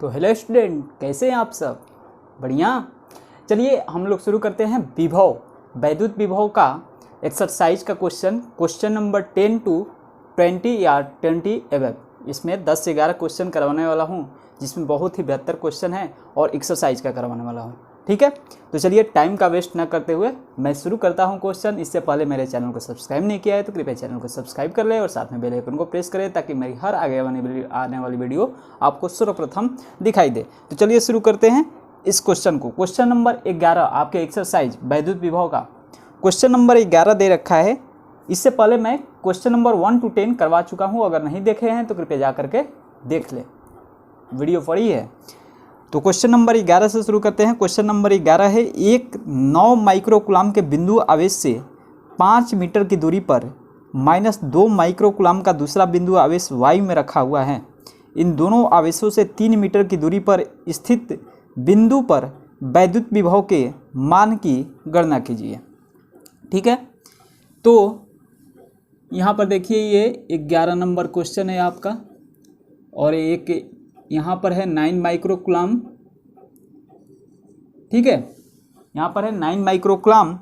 तो hello student, कैसे हैं आप सब? बढ़िया। चलिए हम लोग शुरू करते हैं विभव, वैद्युत विभव का एक्सरसाइज का क्वेश्चन नंबर 10 to 20 या 20 एबव। इसमें 10 से 11 क्वेश्चन करवाने वाला हूं, जिसमें बहुत ही बेहतर क्वेश्चन है और एक्सरसाइज का करवाने वाला हूं। ठीक है, तो चलिए टाइम का वेस्ट ना करते हुए मैं शुरू करता हूं क्वेश्चन। इससे पहले मेरे चैनल को सब्सक्राइब नहीं किया है तो कृपया चैनल को सब्सक्राइब कर ले और साथ में बेल आइकन को प्रेस करें, ताकि मेरी हर आने वाली वीडियो आपको सर्वप्रथम दिखाई दे। तो चलिए शुरू करते हैं इस क्वेश्चन को। क्वेश्चन नंबर 11 आपके एक्सरसाइज वैद्युत विभव का क्वेश्चन नंबर 11 दे रखा है। इससे पहले मैं क्वेश्चन नंबर 1 to 10 करवा चुका हूँ। अगर नहीं देखे हैं तो कृपया जा करके देख ले, वीडियो पड़ी है। तो क्वेश्चन नंबर 11 से शुरू करते हैं। क्वेश्चन नंबर 11 है, एक 9 माइक्रोकुलाम के बिंदु आवेश से 5 मीटर की दूरी पर -2 माइक्रोकुलाम का दूसरा बिंदु आवेश वायु में रखा हुआ है। इन दोनों आवेशों से 3 मीटर की दूरी पर स्थित बिंदु पर वैद्युत विभव के मान की गणना कीजिए। ठीक है, तो यहाँ पर देखिए ये 11 नंबर क्वेश्चन है आपका, और एक यहाँ पर है 9 माइक्रोकुलाम। ठीक है, यहाँ पर है 9 माइक्रोकुलाम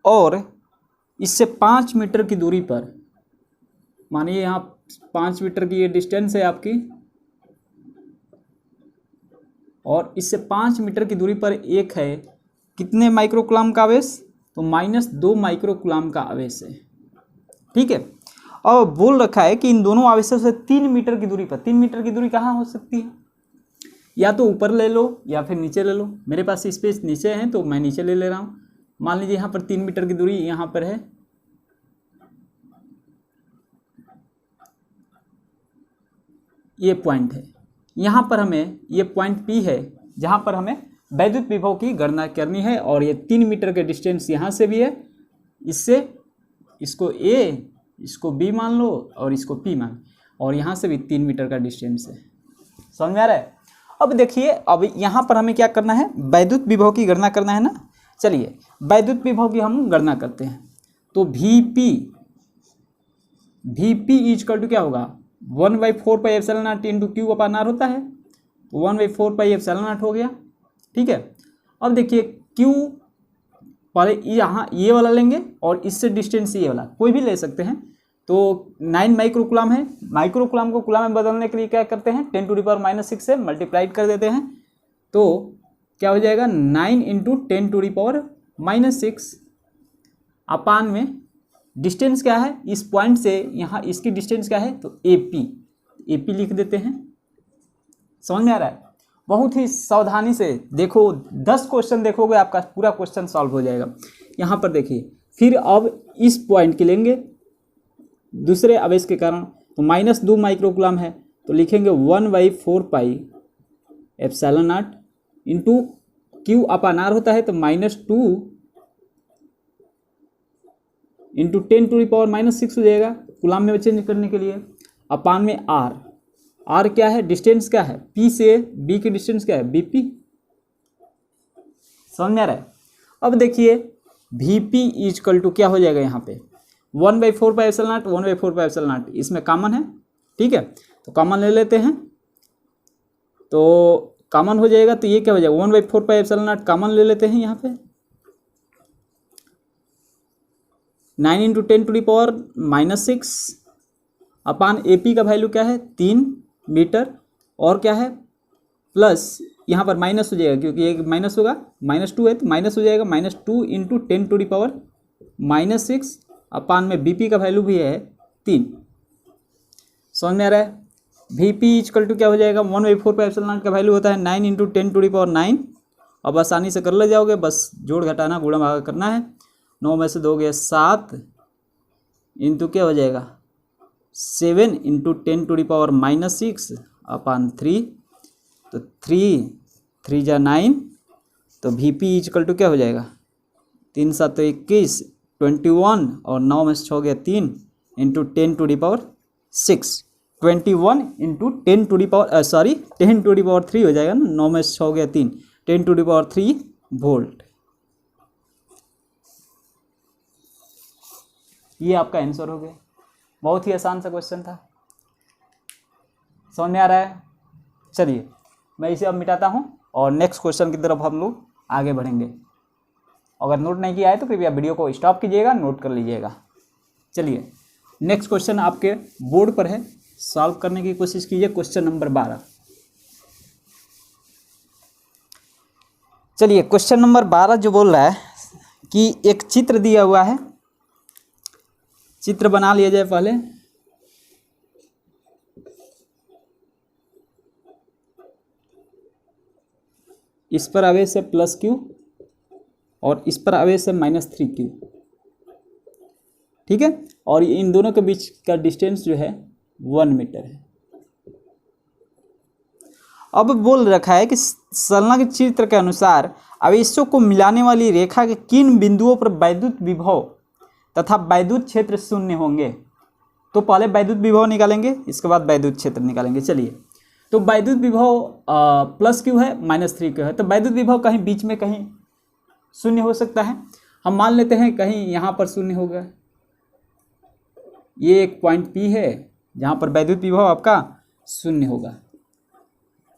और इससे 5 मीटर की दूरी पर, मानिए यहाँ 5 मीटर की ये डिस्टेंस है आपकी, और इससे 5 मीटर की दूरी पर एक है कितने माइक्रोकुलाम का आवेश, तो -2 माइक्रोकुलाम का आवेश है। ठीक है, और बोल रखा है कि इन दोनों आवेशों से 3 मीटर की दूरी पर, 3 मीटर की दूरी कहाँ हो सकती है, या तो ऊपर ले लो या फिर नीचे ले लो। मेरे पास स्पेस नीचे है तो मैं नीचे ले रहा हूँ। मान लीजिए यहाँ पर 3 मीटर की दूरी यहाँ पर है, ये पॉइंट है। यहाँ पर हमें ये पॉइंट P है जहाँ पर हमें वैद्युत विभव की गणना करनी है, और ये 3 मीटर के डिस्टेंस यहाँ से भी है। इससे इसको A, इसको B मान लो और इसको P मान, और यहाँ से भी 3 मीटर का डिस्टेंस है। समझ में आ रहा है? अब देखिए, अब यहाँ पर हमें क्या करना है, वैद्युत विभव की गणना करना है ना। चलिए वैद्युत विभव की हम गणना करते हैं। तो VP इक्वल टू क्या होगा, 1/4πε0 इंटू Q/R होता है, तो 1/4πε0 हो गया। ठीक है, अब देखिए Q पहले यहाँ ये वाला लेंगे और इससे डिस्टेंस ये वाला कोई भी ले सकते हैं। तो 9 माइक्रोकुलाम है, माइक्रोकुलाम को कुलाम में बदलने के लिए क्या करते हैं, 10⁻⁻6 से मल्टीप्लाइड कर देते हैं। तो क्या हो जाएगा, 9 × 10⁻⁻6 अपान में डिस्टेंस क्या है, इस पॉइंट से यहाँ इसकी डिस्टेंस क्या है, तो AP लिख देते हैं। समझ में आ रहा है? बहुत ही सावधानी से देखो, 10 क्वेश्चन देखोगे आपका पूरा क्वेश्चन सॉल्व हो जाएगा। यहाँ पर देखिए, फिर अब इस पॉइंट के लेंगे दूसरे आवेश के कारण, तो -2 माइक्रोकुलाम है तो लिखेंगे 1/4πε0 इंटू Q/R होता है, तो -2 इंटू 10⁻⁻6 हो जाएगा कुलाम में चेंज करने के लिए, अपान में R क्या है, डिस्टेंस क्या है, P से B की डिस्टेंस क्या है, BP। समझ में आ रहा है? अब देखिए VP इक्वल टू क्या हो जाएगा, यहाँ पे 1/4πε0 इसमें कॉमन है। ठीक है, तो कॉमन ले लेते हैं, तो कॉमन हो जाएगा, तो ये क्या हो जाएगा, 1/4πε0 कॉमन ले लेते हैं यहाँ पे। 9 × 10⁻⁻6 अपान AP का वैल्यू क्या है, 3 मीटर, और क्या है प्लस, यहाँ पर माइनस हो जाएगा क्योंकि एक माइनस होगा, -2 है तो माइनस हो जाएगा, -2 × 10⁻⁻6 अपान में BP का वैल्यू भी है 3। समझ में आ रहा है? VP इक्वल टू क्या हो जाएगा, 1/4πε0 का वैल्यू होता है 9 × 10⁻9। अब आसानी से कर ले जाओगे, बस जोड़ घटाना गुणा भागा करना है। 9 में से 2 गया 7 इंटू क्या हो जाएगा, 7 × 10⁻⁻6 अपान 3, तो 3 जा 9, तो VP इक्वल टू क्या हो जाएगा, 3 7 21 21, और 9 में से 6 गया 3 इंटू 10⁻6 21 इंटू 10⁻3 हो जाएगा ना, 9 में से 6 गया 3, 10⁻3 वोल्ट। ये आपका आंसर हो गया। बहुत ही आसान सा क्वेश्चन था, समझ में आ रहा है? चलिए मैं इसे अब मिटाता हूँ और नेक्स्ट क्वेश्चन की तरफ हम लोग आगे बढ़ेंगे। अगर नोट नहीं किया है तो कृपया वीडियो को स्टॉप कीजिएगा, नोट कर लीजिएगा। चलिए नेक्स्ट क्वेश्चन आपके बोर्ड पर है, सॉल्व करने की कोशिश कीजिए। Question number 12। चलिए क्वेश्चन नंबर 12 जो बोल रहा है कि एक चित्र दिया हुआ है, चित्र बना लिया जाए पहले। इस पर आवेश है +q और इस पर आवेश है -3q, ठीक है। और इन दोनों के बीच का डिस्टेंस जो है 1 मीटर है। अब बोल रखा है कि संलग्न चित्र के अनुसार आवेशों को मिलाने वाली रेखा के किन बिंदुओं पर वैद्युत विभव तथा वैद्युत क्षेत्र शून्य होंगे। तो पहले वैद्युत विभव निकालेंगे, इसके बाद वैद्युत क्षेत्र निकालेंगे। चलिए, तो वैद्युत विभव +q है, -3q है, तो वैद्युत विभव कहीं बीच में कहीं शून्य हो सकता है। हम मान लेते हैं कहीं यहाँ पर शून्य होगा। ये एक पॉइंट P है जहाँ पर वैद्युत विभव आपका शून्य होगा,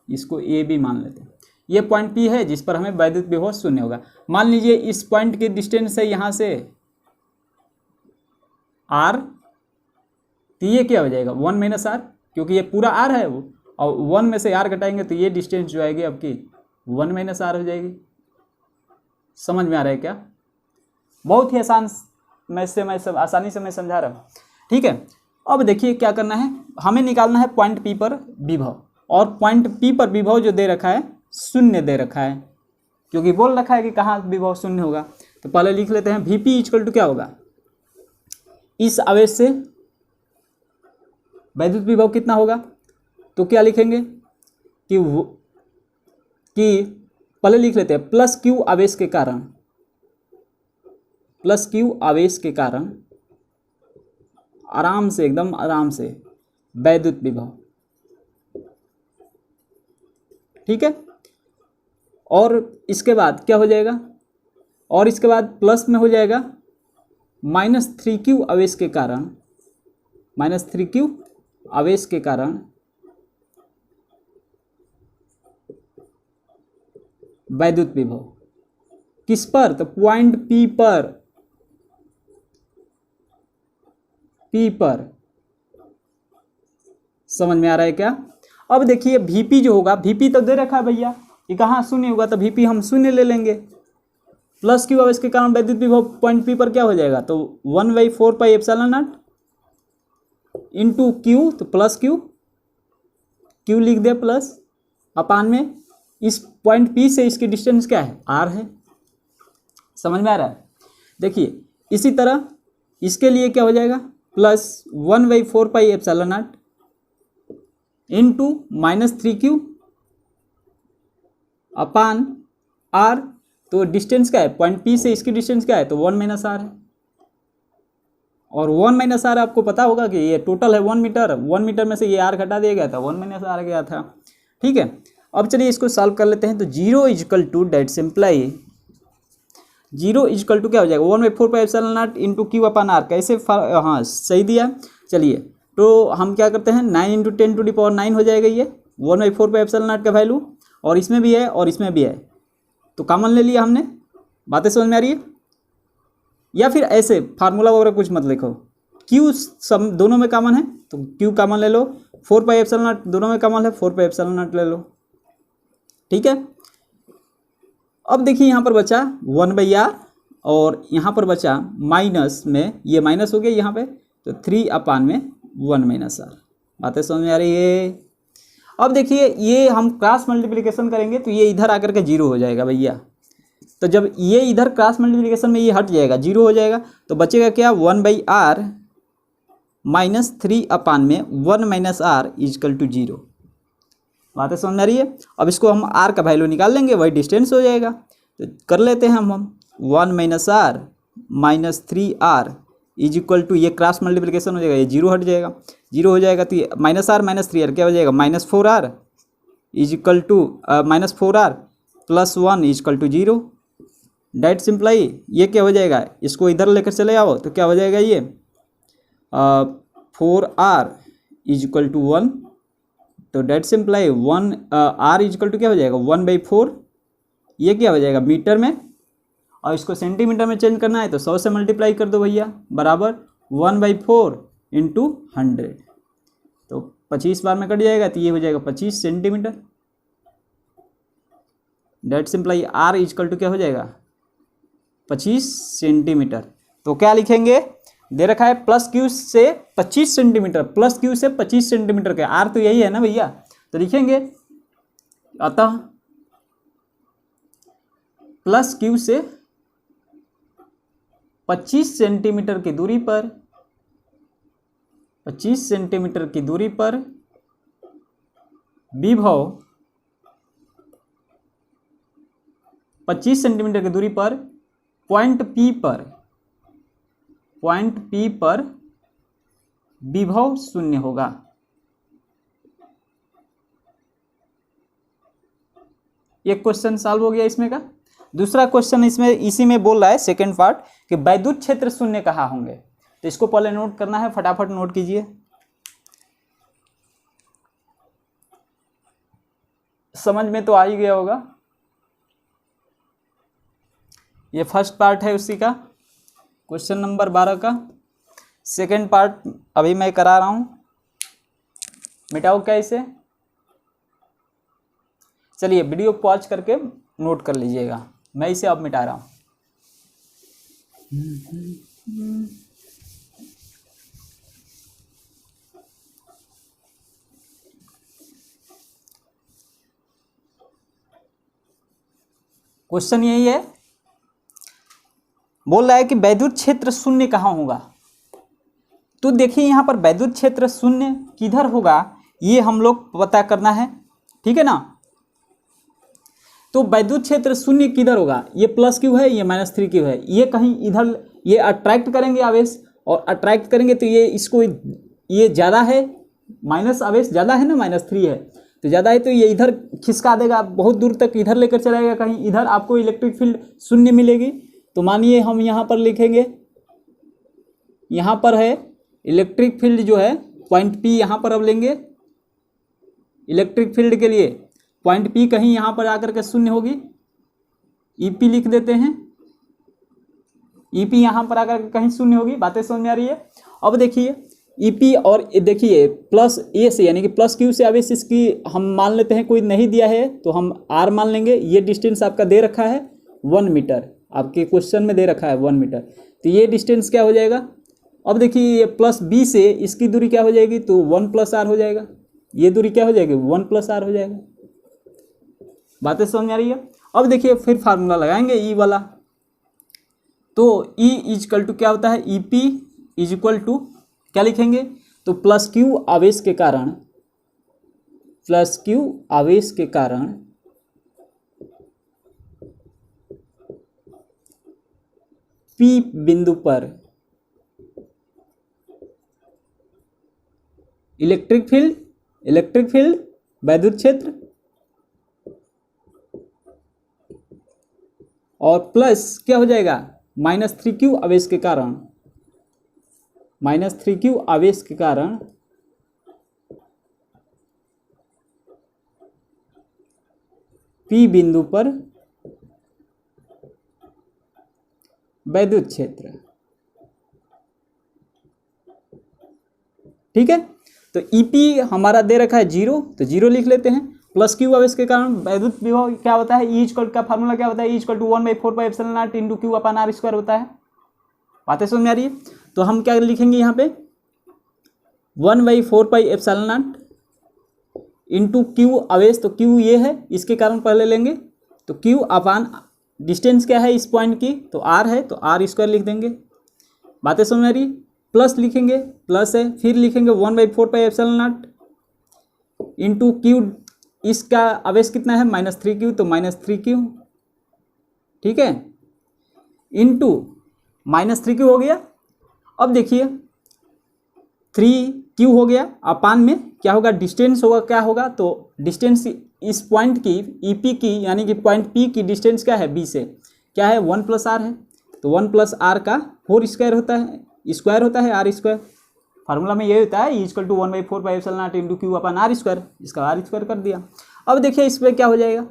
इसको A भी मान लेते हैं। ये पॉइंट P है जिस पर हमें वैद्युत विभव शून्य होगा। मान लीजिए इस पॉइंट की डिस्टेंस है यहाँ से R, तो ये क्या हो जाएगा 1 - R, क्योंकि ये पूरा R है वो, और 1 में से R घटाएंगे तो ये डिस्टेंस जो आएगी आपकी 1 - R हो जाएगी। समझ में आ रहा है क्या? बहुत ही आसान मैं आसानी से मैं समझा रहा हूँ, ठीक है। अब देखिए क्या करना है, हमें निकालना है पॉइंट P पर विभव, और पॉइंट P पर विभव जो दे रखा है शून्य दे रखा है, क्योंकि बोल रखा है कि कहाँ विभव शून्य होगा। तो पहले लिख लेते हैं Vp = क्या होगा, इस आवेश से वैद्युत विभव कितना होगा। तो क्या लिखेंगे कि पहले लिख लेते हैं +q आवेश के कारण, +q आवेश के कारण आराम से, एकदम आराम से वैद्युत विभव, ठीक है। और इसके बाद क्या हो जाएगा, और इसके बाद प्लस में हो जाएगा -3q आवेश के कारण, -3q आवेश के कारण वैद्युत विभव किस पर, तो पॉइंट P पर, P पर। समझ में आ रहा है क्या? अब देखिए Vp जो होगा, Vp तो दे रखा है भैया, ये कहाँ शून्य होगा, तो Vp हम शून्य ले लेंगे। +q आवेश के कारण वैद्युत विभव पॉइंट P पर क्या हो जाएगा, तो 1/4πε0 इंटू q, तो +q, q लिख दे प्लस अपान में इस पॉइंट P से इसकी डिस्टेंस क्या है, r है। समझ में आ रहा है? देखिए इसी तरह इसके लिए क्या हो जाएगा, +1/4πε0 इंटू -3q अपान r। तो डिस्टेंस क्या है, पॉइंट P से इसकी डिस्टेंस क्या है, तो 1 - R है। और 1 - R आपको पता होगा कि ये टोटल है 1 मीटर, 1 मीटर में से ये R घटा दिया गया था, 1 - R गया था, ठीक है। अब चलिए इसको सॉल्व कर लेते हैं। तो 0 = दैट सिंप्लाई 0 = क्या हो जाएगा, 1/4πε0 इंटू q अपान r। कैसे, हाँ सही दिया। चलिए तो हम क्या करते हैं, 9 × 10⁹ हो जाएगा ये 1/4πε0 का वैल्यू, और इसमें भी है और इसमें भी है, तो कॉमन ले लिया हमने। बातें समझ में आ रही है? या फिर ऐसे फार्मूला वगैरह कुछ मत लिखो, q सब दोनों में कॉमन है तो q कॉमन ले लो, 4πε0 दोनों में कॉमन है, 4πε0 ले लो, ठीक है। अब देखिए यहाँ पर बचा 1/r, और यहाँ पर बचा माइनस में, ये माइनस हो गया यहाँ पे, तो 3 अपान में 1 - R। बातें समझ में आ रही है? अब देखिए ये हम क्रॉस मल्टीप्लिकेशन करेंगे तो ये इधर आकर के 0 हो जाएगा भैया। तो जब ये इधर क्रॉस मल्टीप्लिकेशन में ये हट जाएगा, 0 हो जाएगा, तो बचेगा क्या, 1/r - 3 अपान में 1 - R = 0। बातें समझ आ रही है? अब इसको हम r का वैल्यू निकाल लेंगे, वही डिस्टेंस हो जाएगा। तो कर लेते हैं हम 1 - R - 3r = ये क्रॉस मल्टीप्लिकेशन हो जाएगा, ये 0 हट जाएगा, 0 हो जाएगा, तो ये -r - 3r क्या हो जाएगा, -4r = -4r + 1 = 0। डेट सिंप्लाई ये क्या हो जाएगा, इसको इधर लेकर चले आओ तो क्या हो जाएगा, ये 4r = 1 तो that simply 1 r is equal to क्या हो जाएगा 1/4, ये क्या हो जाएगा मीटर में, और इसको सेंटीमीटर में चेंज करना है तो 100 से मल्टीप्लाई कर दो भैया, बराबर 1/4 इंटू 100, तो 25 बार में कट जाएगा तो ये हो जाएगा 25 centimetre. That simply r is equal to क्या हो जाएगा 25 सेंटीमीटर। तो क्या लिखेंगे, दे रखा है प्लस क्यू से 25 सेंटीमीटर, प्लस क्यू से 25 सेंटीमीटर का, आर तो यही है ना भैया, तो लिखेंगे अतः प्लस क्यू से 25 सेंटीमीटर की दूरी पर, 25 सेंटीमीटर की दूरी पर विभव 25 सेंटीमीटर की दूरी पर पॉइंट P पर विभव शून्य होगा। एक क्वेश्चन सॉल्व हो गया इसमें का। दूसरा क्वेश्चन इसमें इसी में बोल रहा है सेकंड पार्ट कि वैद्युत क्षेत्र शून्य कहाँ होंगे, तो इसको पहले नोट करना है, फटाफट नोट कीजिए। समझ में तो आ ही गया होगा, ये फर्स्ट पार्ट है उसी का, क्वेश्चन नंबर 12 का। सेकंड पार्ट अभी मैं करा रहा हूँ, मिटाओ क्या इसे, चलिए वीडियो पॉज करके नोट कर लीजिएगा, मैं इसे अब मिटा रहा हूँ। क्वेश्चन यही है, बोल रहा है कि वैद्युत क्षेत्र शून्य कहाँ होगा। तो देखिए यहाँ पर वैद्युत क्षेत्र शून्य किधर होगा ये हम लोग पता करना है, ठीक है ना। तो वैद्युत क्षेत्र शून्य किधर होगा, ये प्लस क्यू है, ये -3 क्यू है, ये कहीं इधर, ये अट्रैक्ट करेंगे आवेश, और अट्रैक्ट करेंगे तो ये इसको, ये ज़्यादा है, माइनस आवेश ज़्यादा है ना, -3 है तो ज़्यादा है, तो ये इधर खिसका देगा, बहुत दूर तक इधर लेकर चलाएगा, कहीं इधर आपको इलेक्ट्रिक फील्ड शून्य मिलेगी। तो मानिए हम यहाँ पर लिखेंगे, यहाँ पर है इलेक्ट्रिक फील्ड जो है पॉइंट P, यहाँ पर अब लेंगे इलेक्ट्रिक फील्ड के लिए पॉइंट P कहीं यहाँ पर आकर के शून्य होगी, EP लिख देते हैं, EP यहाँ पर आकर के कहीं शून्य होगी। बातें समझ में आ रही है। अब देखिए EP और देखिए प्लस A से, यानी कि प्लस Q से आवेश इसकी हम मान लेते हैं, कोई नहीं दिया है तो हम R मान लेंगे। ये डिस्टेंस आपका दे रखा है 1 मीटर, आपके क्वेश्चन में दे रखा है 1 मीटर, तो ये डिस्टेंस क्या हो जाएगा। अब देखिए ये प्लस B से इसकी दूरी क्या हो जाएगी, तो 1 + R हो जाएगा, ये दूरी क्या हो जाएगी 1 + R हो जाएगा। बातें समझ में आ रही है। अब देखिए फिर फार्मूला लगाएंगे E वाला, तो E इजकल टू क्या होता है, EP इजक्वल टू क्या लिखेंगे, तो प्लस Q आवेश के कारण, प्लस Q आवेश के कारण P बिंदु पर इलेक्ट्रिक फील्ड वैद्युत क्षेत्र, और प्लस क्या हो जाएगा -3Q आवेश के कारण, -3Q आवेश के कारण P बिंदु पर वैद्युत क्षेत्र, ठीक है। तो EP हमारा दे रखा है 0, तो 0 लिख लेते हैं। प्लस Q आवेश के कारण वैद्युत विभव क्या होता है, E इक्वल का फार्मूला क्या होता है, E equal to 1/4πε0 into Q/R² होता है। बातें समझ में आ रही है। तो हम क्या लिखेंगे यहाँ पे 1/4πε0 इंटू Q आवेश, तो Q ये है, इसके कारण पहले लेंगे, तो Q/ डिस्टेंस क्या है इस पॉइंट की, तो R है, तो R² लिख देंगे। बातें समझ में आ रही। प्लस लिखेंगे, प्लस है, फिर लिखेंगे 1/4πε0 इंटू Q, इसका आवेश कितना है -3Q, तो -3Q, ठीक है, इंटू -3Q हो गया। अब देखिए 3Q हो गया, अपान में क्या होगा, डिस्टेंस होगा, क्या होगा, तो डिस्टेंस इस पॉइंट की EP की, यानी कि पॉइंट P की डिस्टेंस क्या है B से, क्या है 1 + R है, तो 1 + R का 4 स्क्वायर होता है, R², फार्मूला में ये होता है E=1/4πε0 into Q upon R square, इसका आर स्क्वायर कर दिया। अब देखिए इस पर क्या हो जाएगा,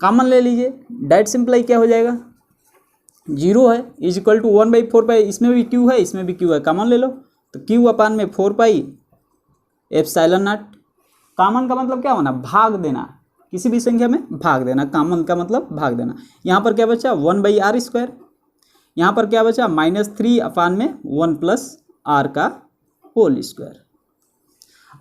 कॉमन ले लीजिए, डायरेक्ट सिंप्लाई क्या हो जाएगा, 0 है, =1/4π, इसमें भी क्यू है इसमें भी क्यू है, कॉमन ले लो, तो क्यू अपान में 4πε0। कॉमन का मतलब क्या होना, भाग देना, किसी भी संख्या में भाग देना, कॉमन का मतलब भाग देना। यहाँ पर क्या बचा 1/r², यहाँ पर क्या बचा -3 अपान में 1+r का होल स्क्वायर।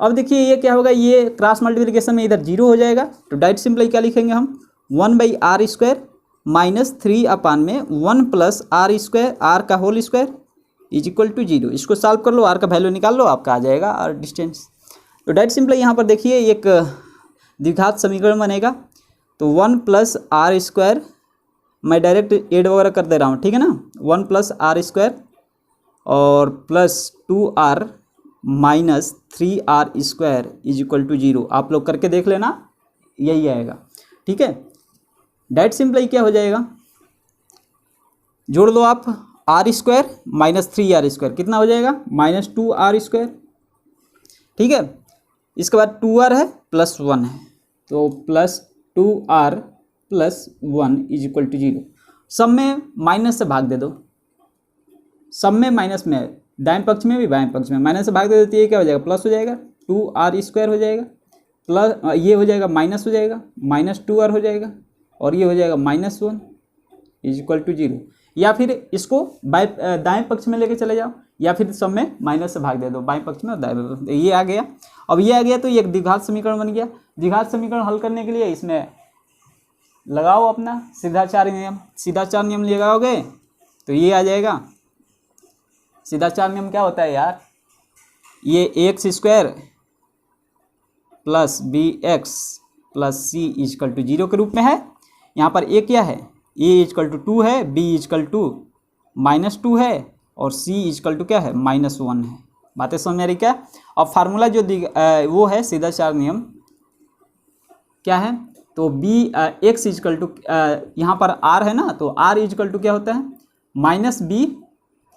अब देखिए ये क्या होगा, ये क्रॉस मल्टीप्लिकेशन में इधर 0 हो जाएगा, तो डायरेक्ट सिंपली क्या लिखेंगे हम 1/r² -3 अपान में 1+r², r का होल स्क्वायर =0। इसको सॉल्व कर लो, r का वैल्यू निकाल लो, आपका आ जाएगा r डिस्टेंस। तो डायरेक्ट सिंपली यहाँ पर देखिए एक द्विघात समीकरण बनेगा, तो 1+r² मैं डायरेक्ट ऐड वगैरह कर दे रहा हूँ, ठीक है ना, 1+r² और +2r -3r² =0। आप लोग करके देख लेना, यही आएगा, ठीक है। डायरेक्ट सिंपली क्या हो जाएगा, जोड़ लो आप, r² -3r², कितना हो जाएगा -2r², ठीक है। इसके बाद 2r है +1 है, तो +2r +1 =0। सब में माइनस से भाग दे दो, सब में माइनस में, दाएं पक्ष में भी बाएं पक्ष में माइनस से भाग दे देती है, क्या हो जाएगा प्लस हो जाएगा, 2r² हो जाएगा, प्लस ये हो जाएगा माइनस हो जाएगा, -2r हो जाएगा, और ये हो जाएगा -1 =0। या फिर इसको दाएं पक्ष में लेके चले जाओ, या फिर सब में माइनस से भाग दे दो, बाएं पक्ष में और दाएं पक्ष में। ये आ गया, अब ये आ गया तो ये एक द्विघात समीकरण बन गया। द्विघात समीकरण हल करने के लिए इसमें लगाओ अपना सीधाचार नियम, सीधाचार नियम लगाओगे तो ये आ जाएगा। सीधाचार नियम क्या होता है यार, ये x² + bx + c = 0 के रूप में है। यहाँ पर a क्या है, a = 2 है, b = -2 है, और c = क्या है -1 है। बातें समझ में आ रही क्या। अब फार्मूला जो वो है सीधाचार नियम क्या है, तो x यहाँ पर r है ना, तो r = क्या होता है -b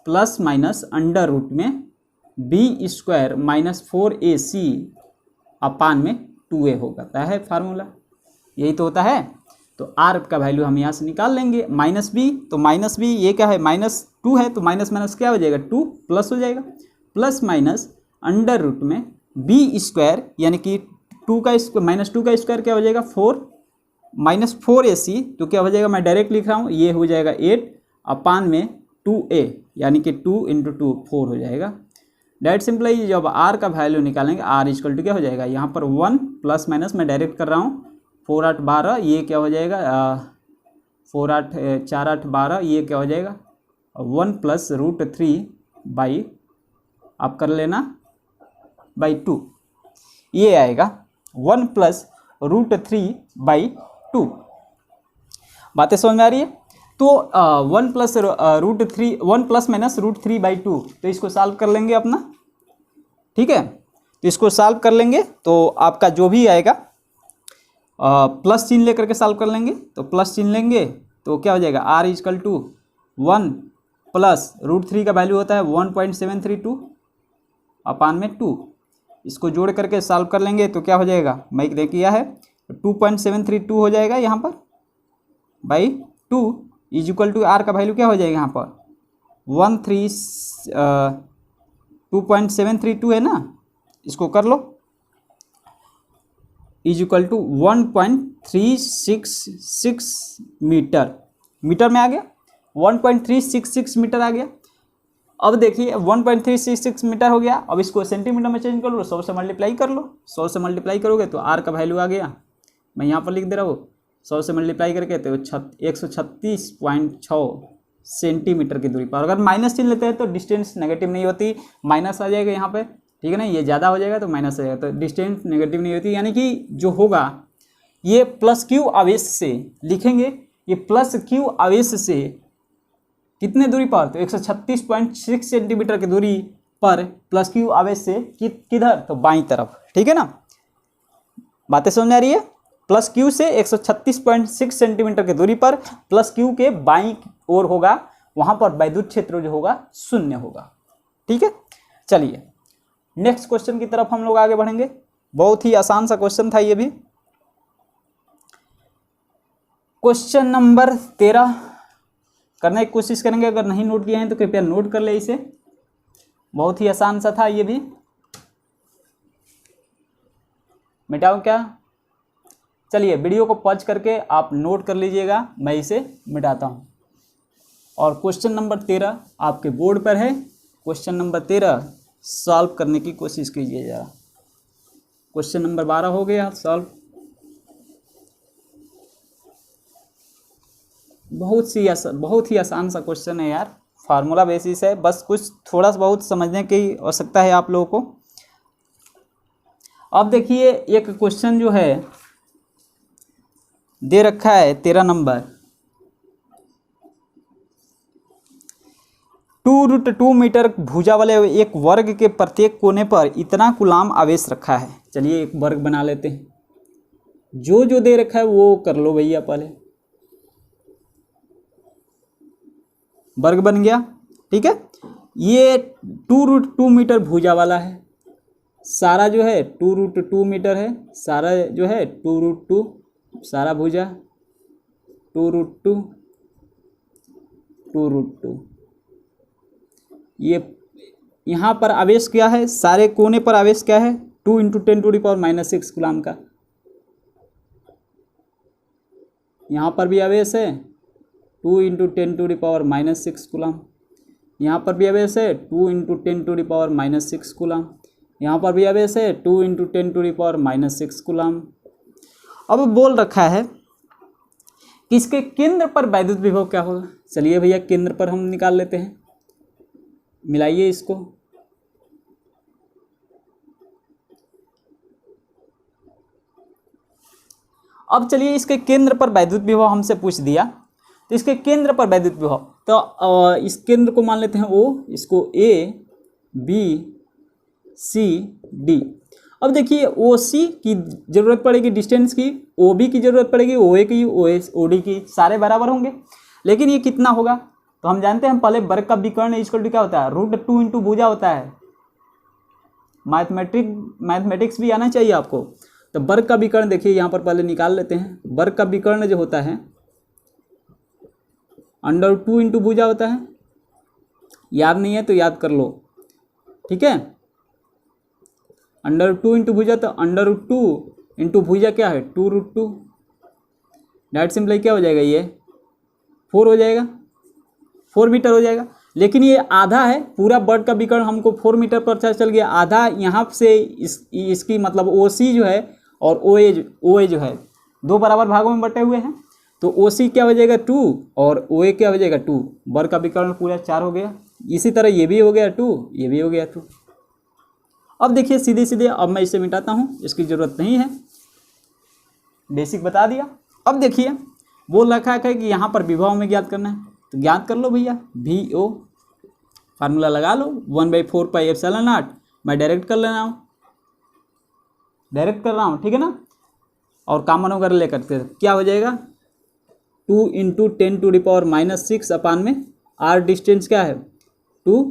± अंडर रूट में b² -4ac अपान में 2a होता है फार्मूला, यही तो होता है। तो r का वैल्यू हम यहाँ से निकाल लेंगे, -b, तो -b ये क्या है -2 है, तो माइनस माइनस क्या हो जाएगा 2 प्लस हो जाएगा, प्लस माइनस अंडर रूट में b² यानी कि 2 का स्क्वायर क्या हो जाएगा 4 -4ac, तो क्या हो जाएगा, मैं डायरेक्ट लिख रहा हूँ, ये हो जाएगा 8 अपान में 2a यानी कि 2 × 2 4 हो जाएगा। डायरेक्ट सिंपली जब r का वैल्यू निकालेंगे r = क्या हो जाएगा, यहाँ पर 1 प्लस माइनस मैं डायरेक्ट कर रहा हूँ, 4 8 12, ये क्या हो जाएगा 4 8 4 8 12, ये क्या हो जाएगा 1 + √3 आप कर लेना /2, ये आएगा 1 + √3/2। बातें समझ में आ रही है। तो 1 + √3 1 ± √3/2, तो इसको सॉल्व कर लेंगे अपना, ठीक है। तो इसको सॉल्व कर लेंगे तो आपका जो भी आएगा प्लस चिन्ह लेकर के सॉल्व कर लेंगे, तो प्लस चिन्ह लेंगे तो क्या हो जाएगा r = 1 + √3 का वैल्यू होता है 1.732 अपान में 2, इसको जोड़ करके सॉल्व कर लेंगे तो क्या हो जाएगा, मैं देख किया है 2.732 हो जाएगा यहाँ पर /2 = r का वैल्यू क्या हो जाएगा यहाँ पर 2.732 है ना, इसको कर लो = 1.366 मीटर, मीटर में आ गया 1.366 मीटर आ गया। अब देखिए 1.366 मीटर हो गया, अब इसको सेंटीमीटर में चेंज कर लो, 100 से मल्टीप्लाई कर लो, 100 से मल्टीप्लाई करोगे तो r का वैल्यू आ गया, मैं यहाँ पर लिख दे रहा हूँ 100 से मल्टीप्लाई करके तो 136.6 सेंटीमीटर की दूरी पर। अगर माइनस चिन्ह लेते हैं तो डिस्टेंस नेगेटिव नहीं होती, माइनस आ जाएगा यहाँ पे, ठीक है ना, ये ज़्यादा हो जाएगा तो माइनस आ जाएगा, तो डिस्टेंस नेगेटिव नहीं होती, यानी कि जो होगा ये +q आवेश से लिखेंगे, ये +q आवेश से कितने दूरी पर, तो 136.6 सेंटीमीटर की दूरी पर +q आवेश से किधर, तो बाईं तरफ, ठीक है ना। बातें समझ में आ रही है। +q से 136.6 सेंटीमीटर की दूरी पर +q के बाईं ओर होगा, वहां पर वैद्युत क्षेत्र जो होगा 0 होगा, ठीक है। चलिए नेक्स्ट क्वेश्चन की तरफ हम लोग आगे बढ़ेंगे। बहुत ही आसान सा क्वेश्चन था ये भी। क्वेश्चन नंबर 13 करने की कोशिश करेंगे। अगर नहीं नोट किए हैं तो कृपया नोट कर ले इसे। बहुत ही आसान सा था ये भी। मिटाओ क्या? चलिए वीडियो को पॉज करके आप नोट कर लीजिएगा, मैं इसे मिटाता हूँ। और क्वेश्चन नंबर 13 आपके बोर्ड पर है। क्वेश्चन नंबर 13 सॉल्व करने की कोशिश कीजिए जरा। क्वेश्चन नंबर 12 हो गया सॉल्व। बहुत ही आसान सा क्वेश्चन है यार, फार्मूला बेसिस है, बस कुछ थोड़ा सा बहुत समझने की आवश्यकता है आप लोगों को। अब देखिए एक क्वेश्चन जो है दे रखा है 13 नंबर। 2√2 मीटर भुजा वाले एक वर्ग के प्रत्येक कोने पर इतना कूलाम आवेश रखा है। चलिए एक वर्ग बना लेते हैं। जो जो दे रखा है वो कर लो भैया, पहले वर्ग बन गया। ठीक है, ये 2√2 मीटर भुजा वाला है। सारा जो है 2√2 मीटर है, सारा जो है 2√2, सारा भुजा 2√2 2√2। ये यहाँ पर आवेश क्या है, सारे कोने पर आवेश क्या है, 2 × 10⁻⁻6 कूलाम का। यहाँ पर भी आवेश है 2 × 10⁻⁻6 कूलाम। यहाँ पर भी आवेश है 2 × 10⁻⁻6 कूलाम। यहाँ पर भी आवेश है 2 × 10⁻⁻6 कूलाम। अब बोल रखा है कि इसके केंद्र पर वैद्युत विभव क्या होगा। चलिए भैया केंद्र पर हम निकाल लेते हैं, मिलाइए इसको। अब चलिए इसके केंद्र पर वैद्युत विभव हमसे पूछ दिया, तो इसके केंद्र पर वैद्युत विभव, तो इस केंद्र को मान लेते हैं O, इसको A B C D। अब देखिए OC की जरूरत पड़ेगी डिस्टेंस की, OB की जरूरत पड़ेगी, OA की, OD की, सारे बराबर होंगे। लेकिन ये कितना होगा, तो हम जानते हैं पहले वर्ग का विकर्ण इक्वल टू क्या होता है, √2 × भुजा होता है। मैथमेटिक्स भी आना चाहिए आपको। तो वर्ग का विकर्ण देखिए यहाँ पर पहले निकाल लेते हैं। वर्ग का विकर्ण जो होता है √2 × भुजा होता है। याद नहीं है तो याद कर लो, ठीक है। √2 × भुजा, तो √2 × भुजा क्या है 2√2। डायरेक्ट सिंपली क्या हो जाएगा, ये 4 हो जाएगा, 4 मीटर हो जाएगा। लेकिन ये आधा है, पूरा वर्ग का विकर्ण हमको 4 मीटर पर चल गया। आधा यहाँ से इसकी मतलब OC जो है और OA जो है दो बराबर भागों में बटे हुए हैं। तो OC क्या हो जाएगा 2 और OA क्या हो जाएगा 2। वर्ग का विकर्ण पूरा 4 हो गया। इसी तरह ये भी हो गया 2, ये भी हो गया 2। अब देखिए सीधे सीधे अब मैं इसे मिटाता हूँ, इसकी ज़रूरत नहीं है, बेसिक बता दिया। अब देखिए बोल रखा है कि यहाँ पर विभव में ज्ञात करना है, तो ज्ञात कर लो भैया। VO फार्मूला लगा लो, 1/4πε0। मैं डायरेक्ट कर ले रहा हूँ, डायरेक्ट कर रहा हूँ, ठीक है ना। और कॉमन वगैरह लेकर के क्या हो जाएगा 2 × 10⁻⁻6 अपान में R डिस्टेंस क्या है 2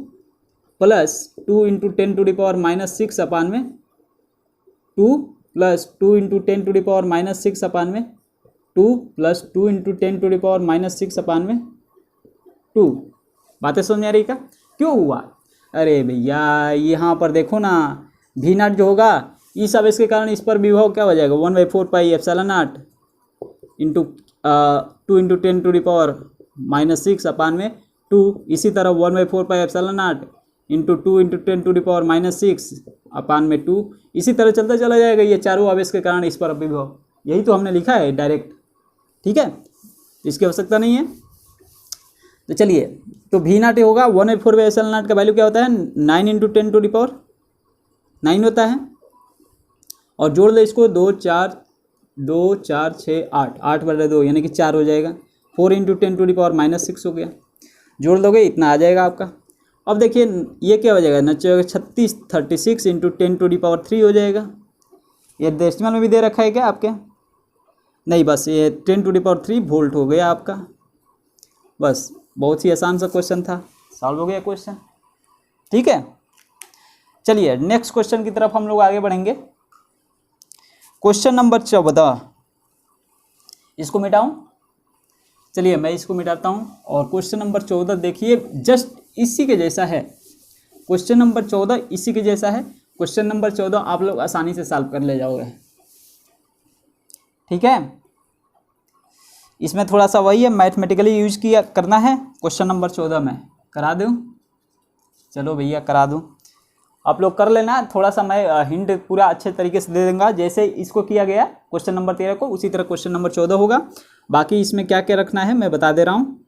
प्लस 2 × 10⁻⁻6 अपान में 2 प्लस 2 × 10⁻⁻6 अपान में 2 प्लस 2 × 10⁻⁻6 अपान में 2। बातें समझ आ रही का क्यों हुआ? अरे भैया यहाँ पर देखो ना, V0 जो होगा इस आवेश के कारण इस पर विभव क्या हो जाएगा 1/4πε0 इंटू 2 × 10⁻⁻6 अपान में 2। इसी तरह 1/4πε0 इंटू 2 × 10⁻⁻6 अपान में 2। इसी तरह चलता चला जाएगा, ये चारों आवेश के कारण इस पर विभव। यही तो हमने लिखा है डायरेक्ट, ठीक है, इसकी आवश्यकता नहीं है। तो चलिए, तो V0 होगा 1/4πε0 का वैल्यू क्या होता है 9 × 10⁻9 होता है। और जोड़ दे इसको 2 4 6 8, 8/2 यानी कि 4 हो जाएगा। 4 × 10⁻⁻6 हो गया, जोड़ दोगे इतना आ जाएगा आपका। अब देखिए ये क्या हो जाएगा 36 × 10⁻³ हो जाएगा। ये डेसिमल में भी दे रखा है क्या आपके? नहीं, बस ये 10⁻³ वोल्ट हो गया आपका। बस बहुत ही आसान सा क्वेश्चन था, सॉल्व हो गया क्वेश्चन, ठीक है। चलिए नेक्स्ट क्वेश्चन की तरफ हम लोग आगे बढ़ेंगे। क्वेश्चन नंबर 14, इसको मिटाऊं, चलिए मैं इसको मिटाता हूं। और क्वेश्चन नंबर 14 देखिए, जस्ट इसी के जैसा है। क्वेश्चन नंबर 14 इसी के जैसा है। क्वेश्चन नंबर 14 आप लोग आसानी से सॉल्व कर ले जाओगे, ठीक है। इसमें थोड़ा सा वही है, मैथमेटिकली यूज किया करना है। क्वेश्चन नंबर 14 में करा दूं, चलो भैया करा दूं, आप लोग कर लेना। थोड़ा सा मैं हिंट पूरा अच्छे तरीके से दे दूंगा, जैसे इसको किया गया क्वेश्चन नंबर 13 को, उसी तरह क्वेश्चन नंबर 14 होगा। बाकी इसमें क्या क्या रखना है मैं बता दे रहा हूँ।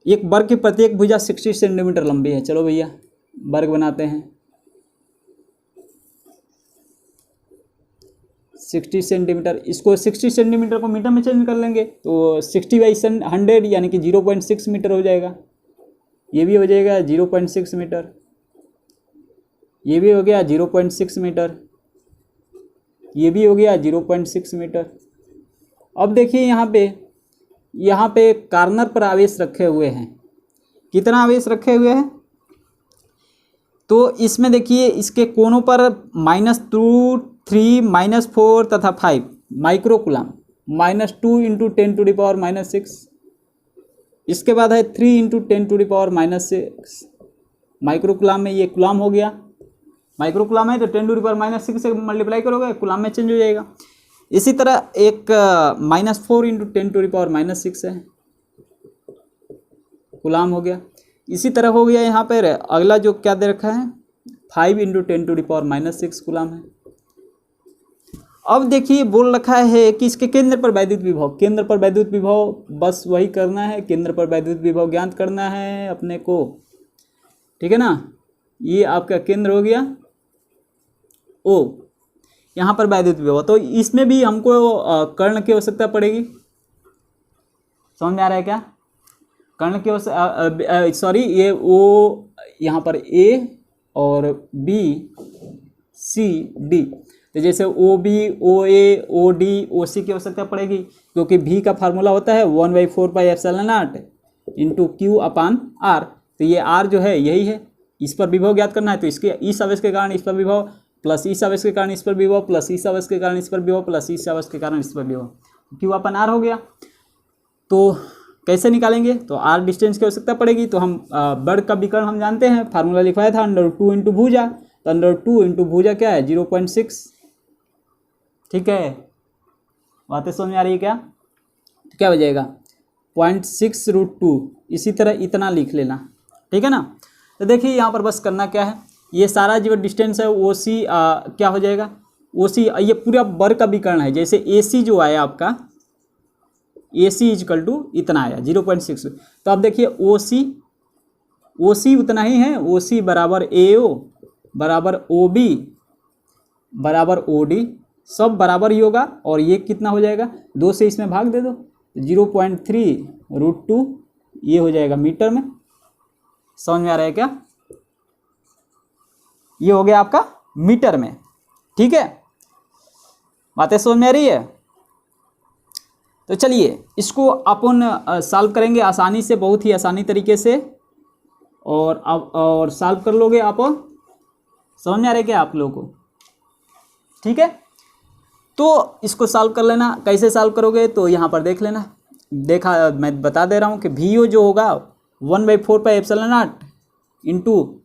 एक वर्ग की प्रत्येक भुजा 60 सेंटीमीटर लंबी है। चलो भैया वर्ग बनाते हैं। 60 सेंटीमीटर, इसको 60 सेंटीमीटर को मीटर में चेंज कर लेंगे तो 60/100 यानी कि 0.6 मीटर हो जाएगा। ये भी हो जाएगा 0.6 मीटर, ये भी हो गया 0.6 मीटर, ये भी हो गया 0.6 मीटर। अब देखिए यहाँ पे कॉर्नर पर आवेश रखे हुए हैं। कितना आवेश रखे हुए हैं? तो इसमें देखिए इसके कोनों पर -2, 3, -4 तथा 5 माइक्रोकुलाम, -2 × 10⁻⁻6। इसके बाद है 3 × 10⁻⁻6 माइक्रोकुलाम में, ये कुलाम हो गया। माइक्रोकुलाम है तो 10⁻⁻6 से मल्टीप्लाई करोगे, कुलाम में चेंज हो जाएगा। इसी तरह एक -4 × 10⁻⁻6 है, कुलाम हो गया। इसी तरह हो गया यहाँ पर अगला जो क्या दे रखा है, 5 × 10⁻⁻6 कुलाम है। अब देखिए बोल रखा है कि इसके केंद्र पर वैद्युत विभव, केंद्र पर वैद्युत विभव बस वही करना है, केंद्र पर वैद्युत विभव ज्ञात करना है अपने को, ठीक है ना। ये आपका केंद्र हो गया ओ, यहाँ पर वैद्युत विभव, तो इसमें भी हमको कर्ण की आवश्यकता पड़ेगी। समझ में आ रहा है क्या? कर्ण की सॉरी, ये ओ यहाँ पर ए और बी सी डी, तो जैसे ओ बी, ओ ए, ओ डी, ओ सी की आवश्यकता पड़ेगी, क्योंकि भी का फार्मूला होता है 1/4πε0 × Q/R। तो ये R जो है यही है, इस पर विभव ज्ञात करना है, तो इसके इस आवेश के कारण इस पर विभव, प्लस इस आवेश के कारण इस पर विभव, प्लस इस आवेश के कारण इस पर विभव, प्लस इस आवेश के कारण इस पर विभव, Q/R हो गया। तो कैसे निकालेंगे? तो R डिस्टेंस की आवश्यकता पड़ेगी, तो हम वर्ग का विकर्ण हम जानते हैं, फार्मूला लिखवाया था √2 × भुजा, तो √2 × भुजा क्या है 0.6, ठीक है। बातें समझ में आ रही है क्या? तो क्या हो जाएगा 0.6 √2, इसी तरह इतना लिख लेना, ठीक है ना। तो देखिए यहाँ पर बस करना क्या है, ये सारा जो डिस्टेंस है ओ सी क्या हो जाएगा, ओ सी, ये पूरा वर्ग का विकर्ण है। जैसे ए सी जो आया आपका, ए सी = इतना आया 0.6, तो अब देखिए ओ सी उतना ही है, ओ सी बराबर ए ओ बराबर ओ बी बराबर ओ डी, सब बराबर ही होगा। और ये कितना हो जाएगा, 2 से इसमें भाग दे दो, 0.3 √2 ये हो जाएगा मीटर में। समझ में आ रहा है क्या? ये हो गया आपका मीटर में, ठीक है। बातें समझ में आ रही है? तो चलिए इसको अपन सॉल्व करेंगे आसानी से, बहुत ही आसानी तरीके से, और सॉल्व कर लोगे आप। समझ में आ रहा है क्या आप लोगों को? ठीक है, तो इसको सॉल्व कर लेना। कैसे सॉल्व करोगे तो यहाँ पर देख लेना, मैं बता दे रहा हूँ कि VO जो होगा 1/4πε0 ×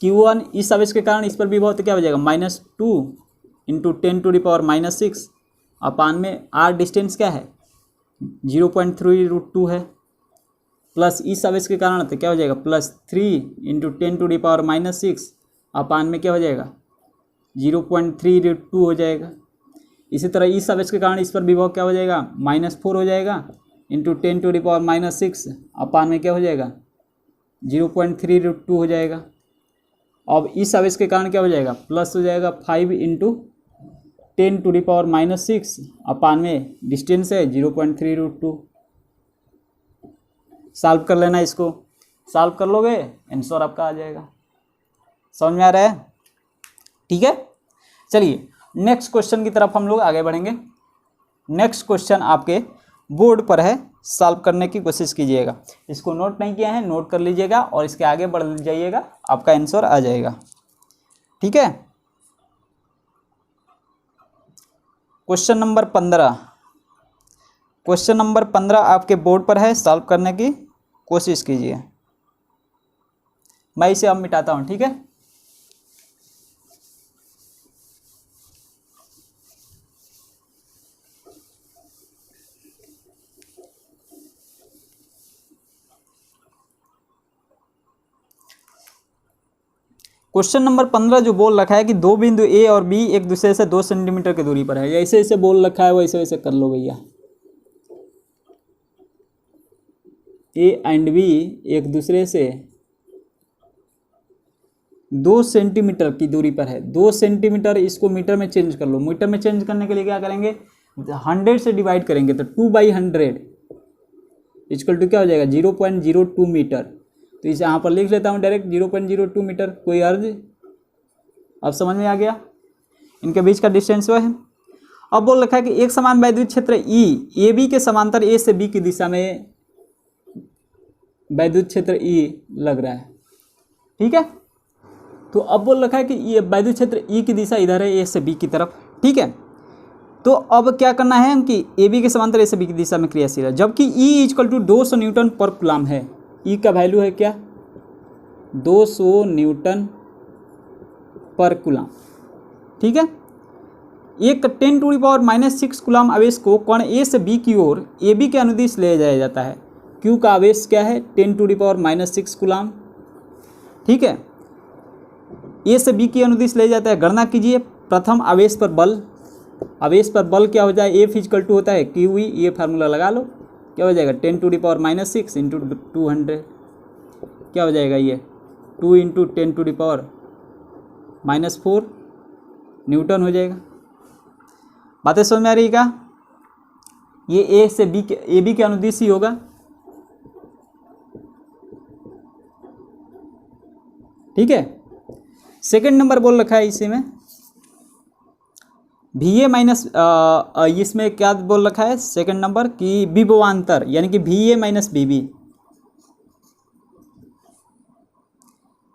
Q1, इस आवेश के कारण इस पर विभव, तो क्या हो जाएगा -2 × 10⁻⁻6 अपान में R डिस्टेंस क्या है 0.3 √2 है, प्लस इस आवेश के कारण तो क्या हो जाएगा +3 × 10⁻⁻6 अपान में क्या हो जाएगा 0.3 √2 हो जाएगा। इसी तरह इस आवेश के कारण इस पर विभव क्या हो जाएगा -4 हो जाएगा × 10⁻⁻6 अपान में क्या हो जाएगा 0.3 √2 हो जाएगा। अब इस आवेश के कारण क्या हो जाएगा प्लस हो जाएगा 5 × 10⁻⁻6 अपान में डिस्टेंस है 0.3 √2। सॉल्व कर लेना, इसको सॉल्व कर लोगे आंसर आपका आ जाएगा। समझ में आ रहा है? ठीक है, चलिए नेक्स्ट क्वेश्चन की तरफ हम लोग आगे बढ़ेंगे। नेक्स्ट क्वेश्चन आपके बोर्ड पर है सॉल्व करने की कोशिश कीजिएगा। इसको नोट नहीं किया है, नोट कर लीजिएगा और इसके आगे बढ़ जाइएगा, आपका आंसर आ जाएगा। ठीक है, क्वेश्चन नंबर 15, क्वेश्चन नंबर 15 आपके बोर्ड पर है, सॉल्व करने की कोशिश कीजिए। मैं इसे अब मिटाता हूं। ठीक है, क्वेश्चन नंबर 15 जो बोल रखा है कि दो बिंदु ए और बी एक दूसरे से 2 सेंटीमीटर की दूरी पर है, जैसे ऐसे बोल रखा है वैसे वैसे कर लो भैया। ए एंड बी एक दूसरे से 2 सेंटीमीटर की दूरी पर है। 2 सेंटीमीटर, इसको मीटर में चेंज कर लो। मीटर में चेंज करने के लिए क्या करेंगे, 100 से डिवाइड करेंगे तो 2/100 इक्वल टू क्या हो जाएगा, 0.02 मीटर। तो इसे यहाँ पर लिख लेता हूँ डायरेक्ट 0.02 मीटर। कोई अर्ज अब समझ में आ गया, इनके बीच का डिस्टेंस वो है। अब बोल रखा है कि एक समान वैद्युत क्षेत्र ई ए बी के समांतर ए से बी की दिशा में वैद्युत क्षेत्र ई लग रहा है। ठीक है, तो अब बोल रखा है कि ये वैद्युत क्षेत्र ई की दिशा इधर है, ए से बी की तरफ। ठीक है, तो अब क्या करना है कि ए बी के समांतर ए से बी की दिशा में क्रियाशील है, जबकि ई इक्वल टू 200 न्यूटन पर कूलम है। ई का वैल्यू है क्या, 200 न्यूटन पर कूलम। ठीक है, एक 10⁻⁻6 कूलम आवेश को कण ए से बी की ओर ए बी के अनुदिश ले जाया जाता है। क्यू का आवेश क्या है, 10⁻⁻6 कूलम। ठीक है, ए से बी की अनुदिश ले जाता है। गणना कीजिए प्रथम आवेश पर बल। आवेश पर बल क्या हो जाए, एफ इक्वल टू होता है क्यू ई, ये फार्मूला लगा लो, क्या हो जाएगा 10⁻⁻6 इंटू 200, क्या हो जाएगा ये 2 इंटू 10⁻⁻4 न्यूटन हो जाएगा। बातें समझ में आ रही क्या, ये ए से बी के, ए बी के अनुदिश ही होगा। ठीक है, सेकंड नंबर बोल रखा है इसी में भी ए माइनस, इसमें क्या बोल रखा है सेकंड नंबर की विभवांतर, यानी कि भी ए माइनस बी बी।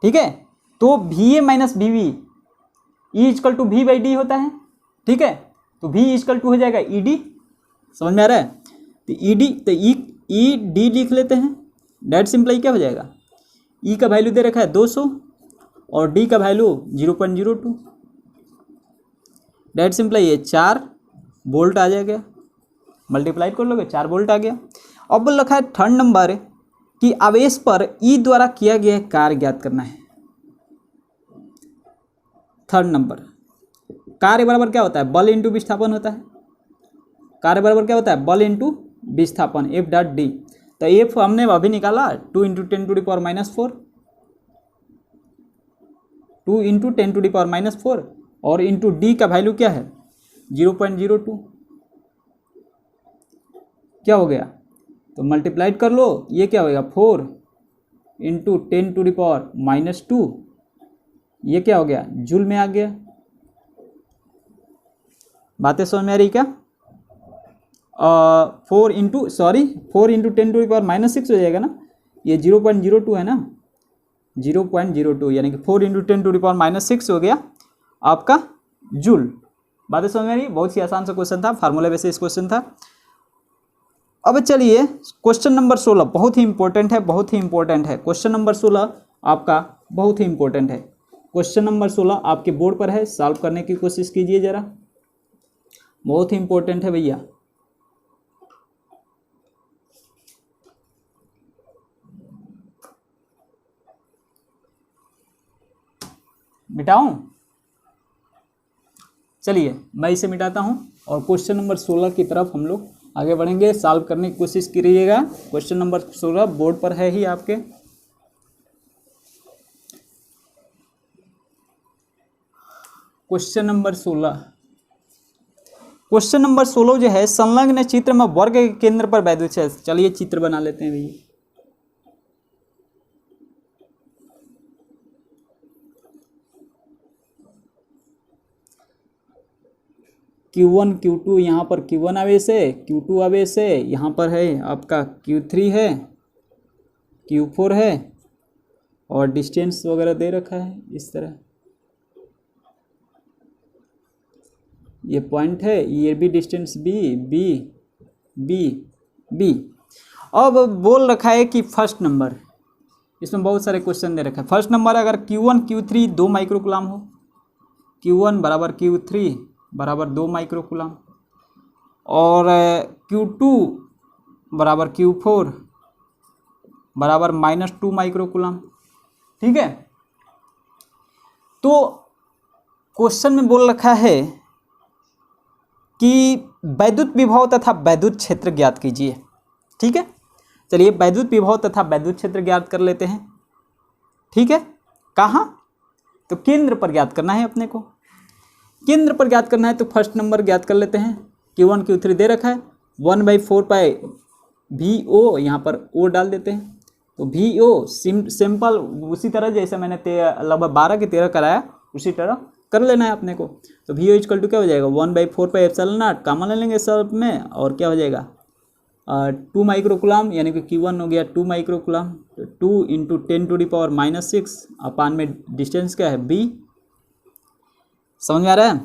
ठीक है, तो भी A minus B B E equal to B by D होता है। ठीक है, तो भी इक्वल टू हो जाएगा ई डी। समझ में आ रहा है, तो ई डी, तो ई डी लिख लेते हैं। डेट सिंपल क्या हो जाएगा, ई का वैल्यू दे रखा है 200 और डी का वैल्यू 0.02। डेट सिंपल ये 4 वोल्ट आ जाएगा, मल्टीप्लाई कर लोगे 4 वोल्ट आ गया। अब बोल रखा है थर्ड नंबर कि आवेश पर ई द्वारा किया गया कार्य ज्ञात करना है। थर्ड नंबर, कार्य बराबर क्या होता है, बल इंटू विस्थापन होता है। कार्य बराबर क्या होता है, बल इंटू विस्थापन, एफ डॉट डी। तो एफ हमने अभी निकाला 2 इंटू 10⁻⁻4, 2 इंटू 10⁻⁻4 और इंटू डी का वैल्यू क्या है 0.02। क्या हो गया, तो मल्टीप्लाइड कर लो, ये क्या होगा 4 इंटू 10⁻⁻2, ये क्या हो गया जूल में आ गया। बातें समझ में आ रही क्या, 4 इंटू 10⁻6 हो जाएगा ना, ये 0.02 है ना, 0.02 यानी कि 4 इंटू 10⁻6 हो गया आपका जूल। बातें समझ में आ रही, बहुत ही आसान सा क्वेश्चन था, फार्मूला बेसिस क्वेश्चन था। अब चलिए क्वेश्चन नंबर 16 बहुत ही इंपॉर्टेंट है, बहुत ही इंपॉर्टेंट है। क्वेश्चन नंबर 16 आपका बहुत ही इंपॉर्टेंट है। क्वेश्चन नंबर 16 आपके बोर्ड पर है, सॉल्व करने की कोशिश कीजिए जरा, बहुत ही इंपॉर्टेंट है भैया। मिटाऊं, चलिए मैं इसे मिटाता हूं और क्वेश्चन नंबर 16 की तरफ हम लोग आगे बढ़ेंगे, सॉल्व करने की कोशिश कीजिएगा। क्वेश्चन नंबर 16 बोर्ड पर है ही आपके। क्वेश्चन नंबर 16, क्वेश्चन नंबर 16 जो है, संलग्न चित्र में वर्ग के केंद्र पर वैद्युत क्षेत्र। चलिए चित्र बना लेते हैं भैया। Q1 Q2, यहाँ पर Q1 आवेश है, Q2 आवेश है, यहाँ पर है आपका Q3 है, Q4 है, और डिस्टेंस वगैरह दे रखा है इस तरह, ये पॉइंट है, ये भी डिस्टेंस बी। अब बोल रखा है कि फर्स्ट नंबर, इसमें बहुत सारे क्वेश्चन दे रखा है। फर्स्ट नंबर अगर Q1 Q3 2 माइक्रोकुलाम हो, Q1 बराबर Q3 बराबर 2 माइक्रोकुलाम, और Q2 बराबर Q4 बराबर -2 माइक्रोकुलाम। ठीक है, तो क्वेश्चन में बोल रखा है कि वैद्युत विभव तथा वैद्युत क्षेत्र ज्ञात कीजिए। ठीक है, चलिए वैद्युत विभव तथा वैद्युत क्षेत्र ज्ञात कर लेते हैं। ठीक है, कहाँ? तो केंद्र पर ज्ञात करना है अपने को, केंद्र पर ज्ञात करना है। तो फर्स्ट नंबर ज्ञात कर लेते हैं। Q1 Q3 दे रखा है, 1/4 पाई VO, यहाँ पर O डाल देते हैं। तो VO सिंपल उसी तरह जैसे मैंने लगभग 12 के 13 कराया उसी तरह कर लेना है अपने को। तो VO इक्वल टू क्या हो जाएगा, 1/4 पाई एप्सिलॉन नॉट, कॉमन ले लेंगे सब में, और क्या हो जाएगा 2 माइक्रोकुलाम, यानी कि Q1 हो गया 2 माइक्रोकुलाम। तो 2 × 10⁻⁻6 अपान में डिस्टेंस क्या है B। समझ में आ रहा है?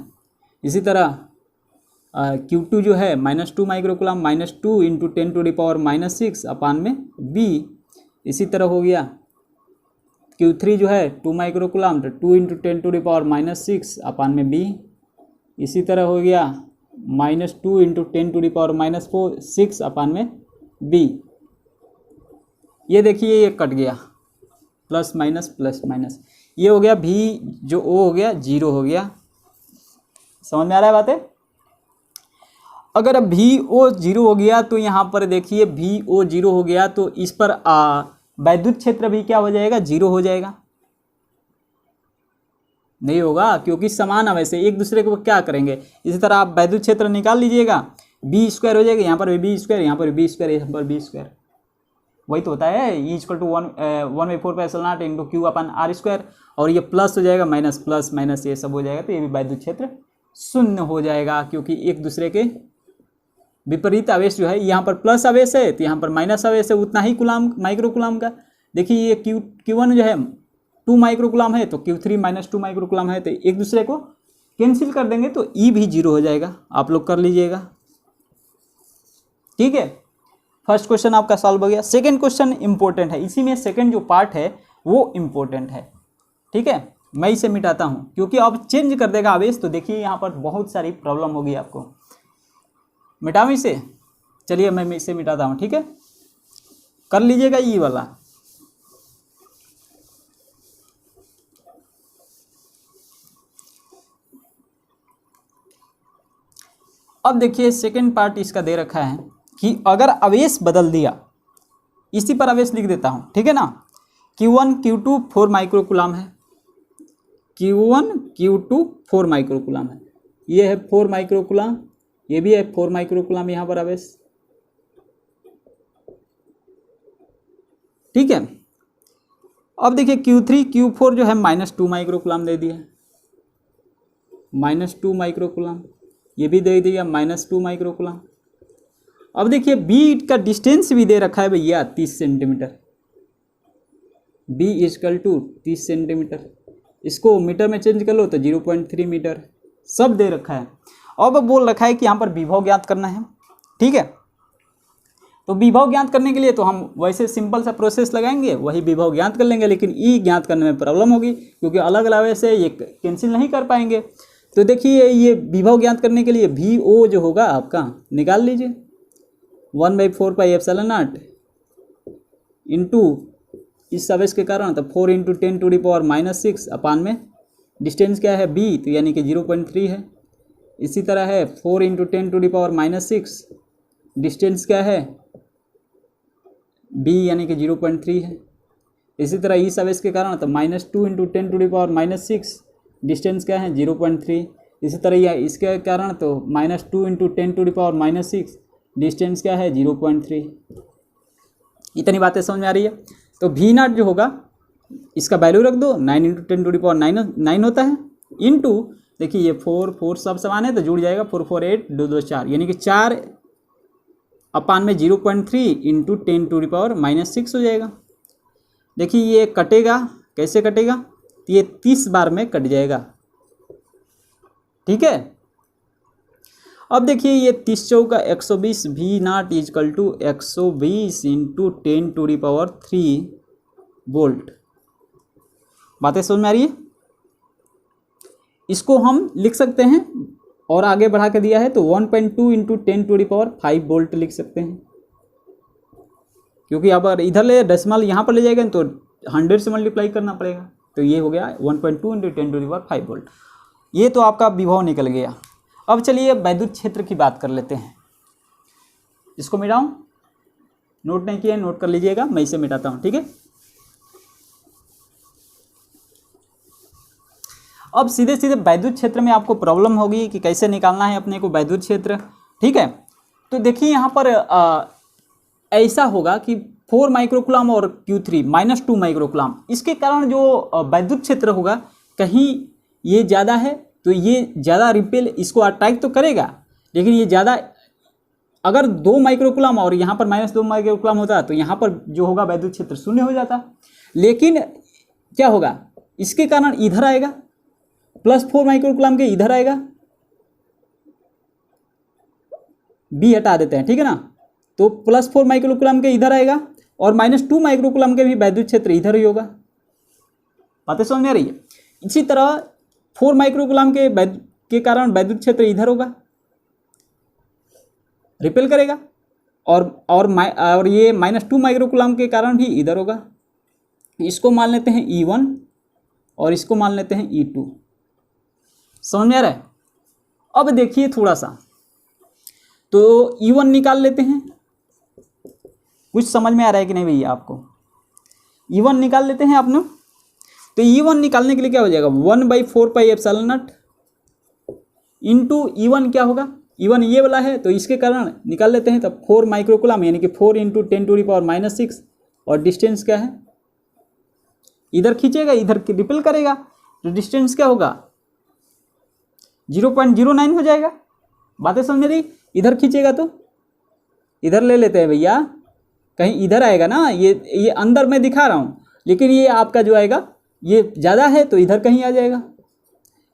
इसी तरह Q2 जो है -2 माइक्रोकुलाम, -2 × 10⁻⁻6 अपान में B। इसी तरह हो गया Q3 जो है 2 माइक्रोकुलाम, तो 2 × 10⁻⁻6 अपान में B। इसी तरह हो गया -2 × 10⁻⁻6 अपान में B। ये देखिए ये कट गया, प्लस माइनस, ये हो गया V, जो O हो गया 0 हो गया। समझ में आ रहा है बातें? अगर VO 0 हो गया तो यहाँ पर देखिए VO 0 हो गया तो इस पर वैद्युत क्षेत्र भी क्या हो जाएगा, 0 हो जाएगा। नहीं होगा, क्योंकि समान आवेश है, एक दूसरे को क्या करेंगे। इसी तरह आप वैद्युत क्षेत्र निकाल लीजिएगा, B² हो जाएगा, यहाँ पर भी B², यहाँ पर भी B², यहाँ पर B², वही तो होता है। E = 1/4 pi epsilon not × Q/R², और ये प्लस हो जाएगा, माइनस प्लस माइनस ये सब हो जाएगा, तो ये भी वैद्युत क्षेत्र शून्य हो जाएगा, क्योंकि एक दूसरे के विपरीत आवेश जो है, यहाँ पर प्लस आवेश है तो यहाँ पर माइनस आवेश है, उतना ही कुलाम माइक्रोकुलाम का। देखिए ये Q1 जो है 2 माइक्रोकुलाम है, तो Q3 -2 माइक्रोकुलाम है, तो एक दूसरे को कैंसिल कर देंगे तो E भी 0 हो जाएगा। आप लोग कर लीजिएगा। ठीक है, फर्स्ट क्वेश्चन आपका सॉल्व हो गया। सेकेंड क्वेश्चन इंपॉर्टेंट है, इसी में सेकेंड जो पार्ट है वो इम्पोर्टेंट है। ठीक है, मैं इसे मिटाता हूँ क्योंकि अब चेंज कर देगा आवेश, तो देखिए यहाँ पर बहुत सारी प्रॉब्लम होगी आपको। मिटाऊँ इसे? चलिए मैं इसे मिटाता हूँ। ठीक है, कर लीजिएगा ये वाला। अब देखिए सेकेंड पार्ट इसका दे रखा है कि अगर आवेश बदल दिया, इसी पर आवेश लिख देता हूँ। ठीक है ना, Q1 Q2 4 माइक्रोकुलाम है, Q1 Q2 4 माइक्रोकुलाम है, ये है 4 माइक्रोकुलाम, ये भी है 4 माइक्रोकुलाम यहाँ पर आवेश। ठीक है, अब देखिए Q3 Q4 जो है -2 माइक्रोकुलाम दे दिया, -2 माइक्रोकुलाम, ये भी दे दिया -2 माइक्रोकुलाम। अब देखिए B का डिस्टेंस भी दे रखा है भैया 30 सेंटीमीटर, B = 30 सेंटीमीटर, इसको मीटर में चेंज कर लो तो 0.3 मीटर, सब दे रखा है। अब बोल रखा है कि यहाँ पर विभव ज्ञात करना है। ठीक है, तो विभव ज्ञात करने के लिए तो हम वैसे सिंपल सा प्रोसेस लगाएंगे, वही विभव ज्ञात कर लेंगे, लेकिन ई ज्ञात करने में प्रॉब्लम होगी क्योंकि अलग अलग वैसे ये कैंसिल नहीं कर पाएंगे। तो देखिए ये विभव ज्ञात करने के लिए VO जो होगा आपका निकाल लीजिए, 1/4 पाई एप्सिलॉन नॉट इंटू इस आवेश के कारण तो 4 × 10⁻⁻6 अपान में डिस्टेंस क्या है B, तो यानी कि 0.3 है। इसी तरह है 4 × 10⁻⁻6 डिस्टेंस क्या है B, यानी कि 0.3 है। इसी तरह इस आवेश के कारण तो -2 × 10⁻⁻6 डिस्टेंस क्या है 0.3। इसी तरह यह इसके कारण तो -2 × 10⁻⁻6 डिस्टेंस क्या है 0.3। इतनी बातें समझ में आ रही है। तो V0 जो होगा इसका वैल्यू रख दो, 9 × 10⁻9 होता है, इंटू देखिए ये 4 4 सब समान है तो जुड़ जाएगा, 4 4 8 2 2 4, यानी कि 4 अपान में 0.3 इंटू 10⁻⁻6 हो जाएगा। देखिए ये कटेगा, कैसे कटेगा, तो ये 30 बार में कट जाएगा, ठीक है। अब देखिए ये 30 चौका 120 V naught is equal to 120 into 10⁻³ volt. बातें समझ में आ रही है? इसको हम लिख सकते हैं और आगे बढ़ा के दिया है तो 1.2 इंटू 10⁵ वोल्ट लिख सकते हैं, क्योंकि अब इधर ले डेसिमल यहाँ पर ले जाएगा तो 100 से मल्टीप्लाई करना पड़ेगा, तो ये हो गया 1.2 इंटू 10⁵ वोल्ट। ये तो आपका विभव निकल गया। अब चलिए वैद्युत क्षेत्र की बात कर लेते हैं। इसको मिटाऊं, नोट नहीं किया नोट कर लीजिएगा, मैं इसे मिटाता हूं, ठीक है। अब सीधे सीधे वैद्युत क्षेत्र में आपको प्रॉब्लम होगी कि कैसे निकालना है अपने को वैद्युत क्षेत्र, ठीक है। तो देखिए यहाँ पर ऐसा होगा कि 4 माइक्रोकुलाम और Q3 -2 माइक्रोकुलाम, इसके कारण जो वैद्युत क्षेत्र होगा कहीं ये ज़्यादा है तो ये ज़्यादा रिपेल इसको अट्रैक्ट तो करेगा, लेकिन ये ज़्यादा अगर 2 माइक्रोकुलाम और यहाँ पर -2 माइक्रोकुलाम होता तो यहाँ पर जो होगा वैद्युत क्षेत्र शून्य हो जाता। लेकिन क्या होगा, इसके कारण इधर आएगा +4 माइक्रोकुलाम के इधर आएगा, बी हटा देते हैं, ठीक है ना, तो +4 माइक्रोकुलाम के इधर आएगा और -2 माइक्रोकुलाम के भी वैद्युत क्षेत्र इधर ही होगा। बातें समझ में आ रही है? इसी तरह 4 माइक्रोकुलाम के कारण वैद्युत क्षेत्र इधर होगा, रिपेल करेगा, और ये -2 माइक्रोकुलाम के कारण भी इधर होगा। इसको मान लेते हैं E1 और इसको मान लेते हैं E2। समझ में आ रहा है? अब देखिए थोड़ा सा, तो E1 निकाल लेते हैं। कुछ समझ में आ रहा है कि नहीं भैया आपको? E1 निकाल लेते हैं आपने। तो E1 निकालने के लिए क्या हो जाएगा, 1/4πε0 इंटू E1 क्या होगा, E1 ये वाला है तो इसके कारण निकाल लेते हैं, तब 4 माइक्रोकुलाम यानी कि 4 इंटू 10⁻⁻6, और डिस्टेंस क्या है, इधर खींचेगा इधर रिपेल करेगा, तो डिस्टेंस क्या होगा 0.09 हो जाएगा। बातें समझ में रही? इधर खींचेगा तो इधर ले लेते हैं भैया, कहीं इधर आएगा ना, ये अंदर मैं दिखा रहा हूँ, लेकिन ये आपका जो आएगा ये ज़्यादा है तो इधर कहीं आ जाएगा,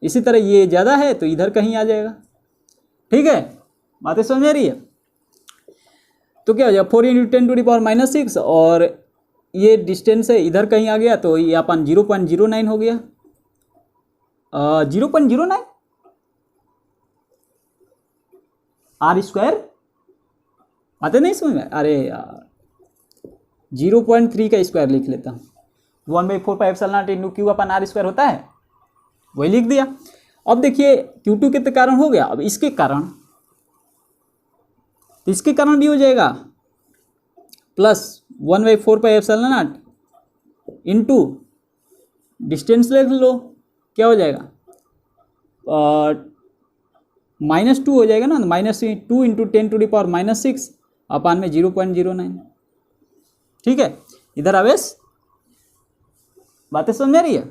इसी तरह ये ज़्यादा है तो इधर कहीं आ जाएगा, ठीक है। बातें समझ में रही है? तो क्या हो जाएगा 4 इंटू 10⁻⁻6, और ये डिस्टेंस है इधर कहीं आ गया तो ये अपन 0.09 हो गया। 0.09 R², बातें नहीं समझ में? अरे यार 0.3 का स्क्वायर लिख लेता हूँ, 1/4πε0 इंटू Q/R² होता है, वही लिख दिया। अब देखिए Q2 के कारण हो गया, अब इसके कारण, तो इसके कारण भी हो जाएगा +1/4πε0 इंटू डिस्टेंस ले लो, क्या हो जाएगा -2 हो जाएगा ना, -2 इंटू 10⁻⁻6 अपान में 0.09, ठीक है। इधर आवेश, बातें समझ में आ रही है?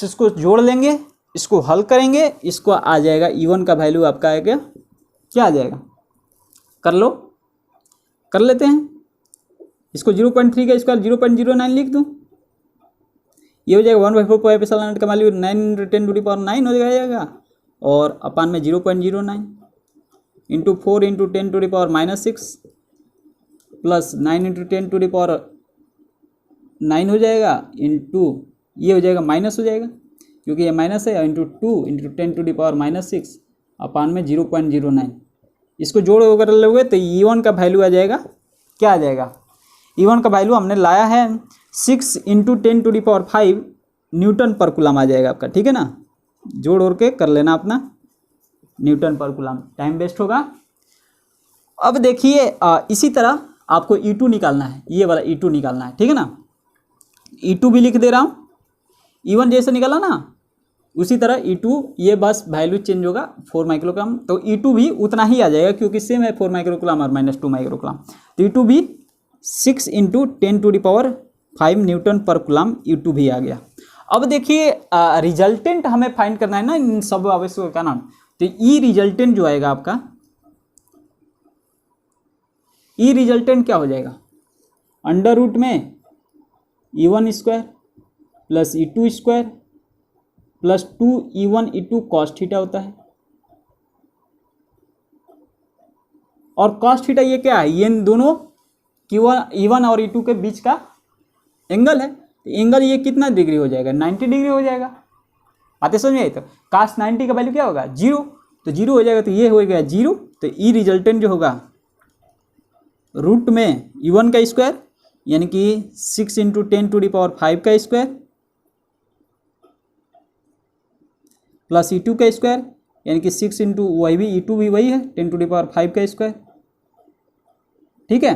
इसको जोड़ लेंगे, इसको हल करेंगे, इसको आ जाएगा E1 का वैल्यू आपका आएगा, क्या आ जाएगा, कर लो, कर लेते हैं। इसको 0.3 का स्क्वायर 0.09 लिख दूँ, ये हो जाएगा 1/4πε0 का वैल्यू 9 इंटू 10⁻9 हो जाएगा, और अपान में 0.09 इंटू 4 इंटू 10⁻⁻6 प्लस 9 इंटू 10⁻9 हो जाएगा, इंटू ये हो जाएगा माइनस हो जाएगा क्योंकि ये माइनस है, इंटू 2 इंटू 10⁻6 अपान में 0.09। इसको जोड़ वगैरह लोगे तो E1 का वैल्यू आ जाएगा, क्या आ जाएगा, E1 का वैल्यू हमने लाया है 6 इंटू 10⁵ न्यूटन पर कूलम आ जाएगा आपका, ठीक है ना। जोड़ ओड़ के कर लेना अपना, न्यूटन पर कूलम, टाइम वेस्ट होगा। अब देखिए इसी तरह आपको E2 निकालना है, ये वाला E2 निकालना है, ठीक है ना। E2 भी लिख दे रहा हूँ, E1 जैसे निकाला ना उसी तरह E2, ये बस वैल्यू चेंज होगा 4 माइक्रोकुलम, तो E2 भी उतना ही आ जाएगा क्योंकि सेम है 4 माइक्रोकुलम और -2 माइक्रोकुलम, तो E2 भी 6 इंटू 10⁵ न्यूटन पर कूलम E2 भी आ गया। अब देखिए रिजल्टेंट हमें फाइंड करना है ना इन सब आवेशों का नाम। तो ई रिजल्टेंट जो आएगा आपका, ई रिजल्टेंट क्या हो जाएगा, अंडर रूट में E1 square plus E2 square plus 2E1 E2 cos theta होता है। और कॉस थीटा ये क्या है, ये इन दोनों E1 और E2 के बीच का एंगल है। तो एंगल ये कितना डिग्री हो जाएगा, 90 डिग्री हो जाएगा। बातें समझ में आई? तो cos 90 का वैल्यू क्या होगा, 0। तो 0 हो जाएगा, तो ये हो गया 0। तो ई रिजल्टेंट जो होगा रूट में E1 का स्क्वायर यानी कि 6 × 10⁵ का स्क्वायर प्लस E2 का स्क्वायर यानी कि 6 × वही भी E2 भी वही है 10⁵ का स्क्वायर। ठीक है,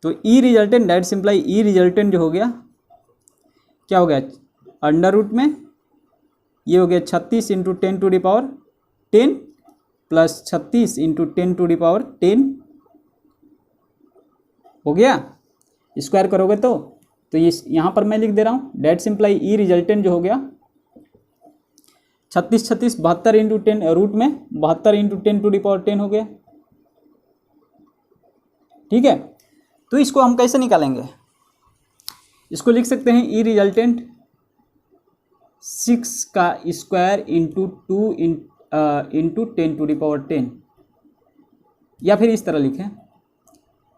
तो E resultant that simply E resultant जो हो गया क्या हो गया, अंडर रूट में ये हो गया 36 × 10⁻10 प्लस 36 × 10⁻10 हो गया। स्क्वायर करोगे तो ये यहाँ पर मैं लिख दे रहा हूँ डेट सिंप्लाई ई रिजल्टेंट जो हो गया 36 72 × 10 रूट में 72 × 10⁻10 हो गया। ठीक है, तो इसको हम कैसे निकालेंगे, इसको लिख सकते हैं ई रिजल्टेंट 6 का स्क्वायर इंटू 2 इंटू 10⁻10, या फिर इस तरह लिखें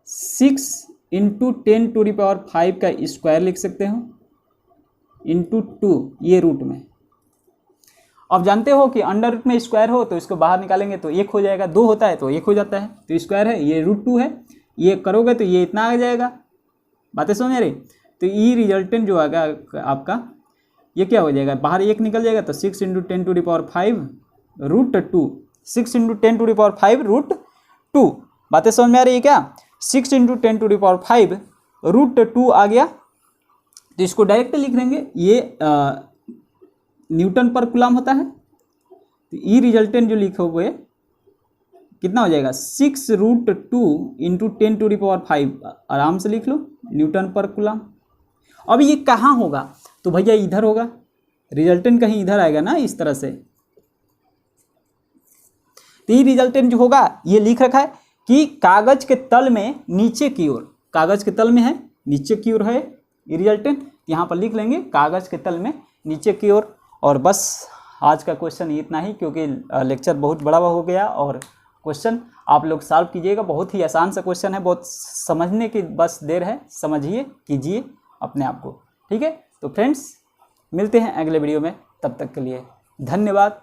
6 इंटू 10⁵ का स्क्वायर लिख सकते हो इंटू 2 ये रूट में। अब जानते हो कि अंडर रूट में स्क्वायर हो तो इसको बाहर निकालेंगे तो 1 हो जाएगा, 2 होता है तो 1 हो जाता है। तो स्क्वायर है, ये √2 है, ये करोगे तो ये इतना आ जाएगा। बातें समझ रही? तो ई रिजल्टेंट जो आएगा आपका ये क्या हो जाएगा, बाहर 1 निकल जाएगा तो 6 × 10⁵ √2, 6 × 10⁵ √2। बातें समझ में आ रही है क्या? 6 × 10⁵ √2 आ गया। तो इसको डायरेक्ट लिख देंगे, ये न्यूटन पर कूलम होता है। तो ई रिजल्टेंट जो लिखे हुए कितना हो जाएगा 6 √2 इंटू 10⁵, आराम से लिख लो न्यूटन पर कूलम। अब ये कहाँ होगा, तो भैया इधर होगा, रिजल्टेंट कहीं इधर आएगा ना इस तरह से। तो ये रिजल्टेंट जो होगा ये लिख रखा है कि कागज के तल में नीचे की ओर, कागज के तल में है नीचे की ओर है ये रिजल्टेंट, यहाँ पर लिख लेंगे कागज के तल में नीचे की ओर। और बस आज का क्वेश्चन इतना ही, क्योंकि लेक्चर बहुत बड़ा हो गया और क्वेश्चन आप लोग सॉल्व कीजिएगा। बहुत ही आसान सा क्वेश्चन है, बहुत समझने की बस देर है, समझिए कीजिए अपने आप को। ठीक है, तो फ्रेंड्स मिलते हैं अगले वीडियो में, तब तक के लिए धन्यवाद।